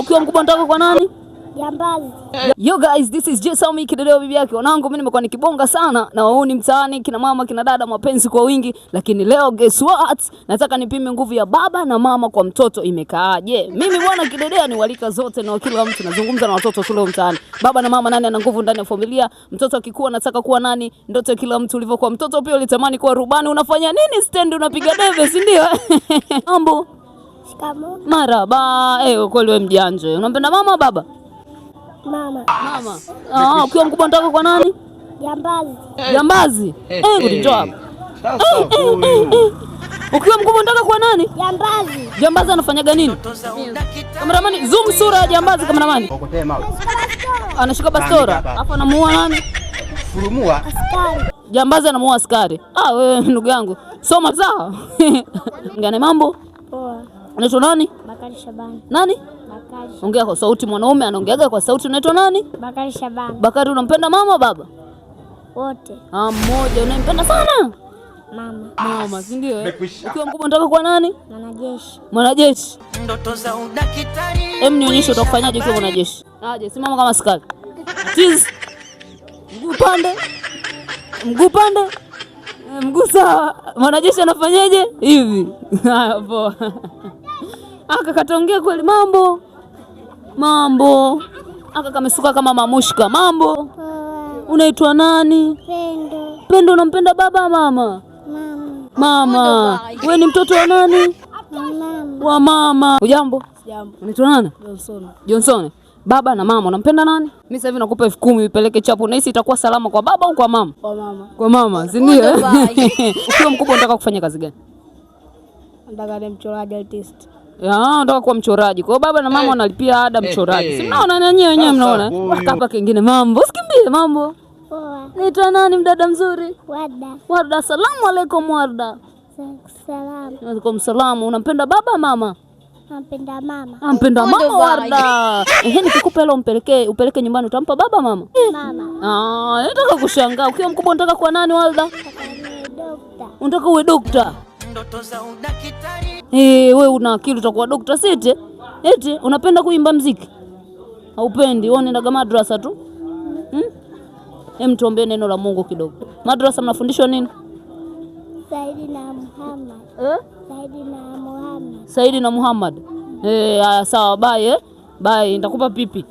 ukiwa mkubwa unataka kwa nani? Jambazi. Yo guys, this is Jesami Kidedeo bibi yake. Wanangu mimi nimekuwa nikibonga sana na wauni mtaani, kina mama kina dada, mapenzi kwa wingi, lakini leo guess what? Nataka nipime nguvu ya baba na mama kwa mtoto imekaaje. Mimi bwana Kidedea ni walika zote na kila mtu, nazungumza na watoto shule mtaani. Baba na mama nani ana nguvu ndani ya familia? Mtoto akikua nataka kuwa nani? Ndoto kila mtu ulivyokuwa mtoto pia ulitamani kuwa rubani. Unafanya nini stand unapiga debe, si ndio? Mambo. Shikamoo. Marhaba. Kweli wewe mjanje. Unampenda mama baba? Mama. Mama. Ukiwa mkubwa unataka kwa nani? Jambazi. Jambazi? Njoo hapa. Ukiwa mkubwa unataka kwa nani? Jambazi. Jambazi anafanyaga nini? Kameramani, zoom sura ya jambazi kameramani. Anashika bastora. Alafu anamuua nani? Furumua. Askari. Jambazi anamuua askari. Wewe ndugu yangu, soma sawa. Ngane mambo? Poa. Unaitwa nani? Bakari Shabani. Nani? Bakari. Ongea kwa sauti, mwanaume anaongeaga kwa sauti. Unaitwa nani? Bakari Shabani. Bakari, unampenda mama baba? Wote. Mmoja unampenda sana? Mama. Mama, si ndio? Ukiwa mkubwa unataka kwa nani? Mwanajeshi. Mwanajeshi. Ndoto za udaktari. Nionyeshe utakufanyaje ukiwa mwanajeshi. Simama kama askari. Cheese. Mguu pande. Mguu pande. Mguu sawa. Mwanajeshi anafanyaje? Hivi. Haya poa. Kataongea kweli mambo. Mambo. Kamesuka kama mamushka. Mambo. Unaitwa nani? Pendo. Pendo, unampenda baba mama? Mama. Wewe ni mtoto wa nani? Mama. Wa mama. Ujambo? Jambo. Unaitwa nani? Johnson. Baba na mama unampenda nani? Mimi sasa hivi nakupa 10,000 ipeleke chapu. Na hisi itakuwa salama kwa baba au kwa mama? Kwa mama. Kwa mama, si ndio? Ukiwa mkubwa unataka kufanya kazi gani? Nataka ni mchoraji artist. Nataka kuwa mchoraji. Kwa baba na mama wanalipia ada mchoraji. Si mnaona nani wenyewe mnaona? Hapa kingine mambo. Usikimbie mambo. Poa. Naitwa nani mdada mzuri? Warda. Warda, salamu alaykum Warda. Salamu. Alaykum salamu. Unampenda baba mama? Nampenda mama. Nampenda mama Warda. Nikikupa hela upeleke nyumbani utampa baba mama? Mama. Nataka kushangaa. Ukiwa mkubwa unataka kuwa nani Warda? Dokta. Unataka uwe dokta? Ndoto za udaktari. Wewe una akili utakuwa dokta site? Eti unapenda kuimba muziki? Haupendi? Wewe unaenda madrasa tu? Tuombee neno la Mungu kidogo. Madrasa mnafundishwa nini? Saidi na Muhammad. Saidi na Muhammad. Saidi na Muhammad. Sawa, bye. Bye, nitakupa pipi.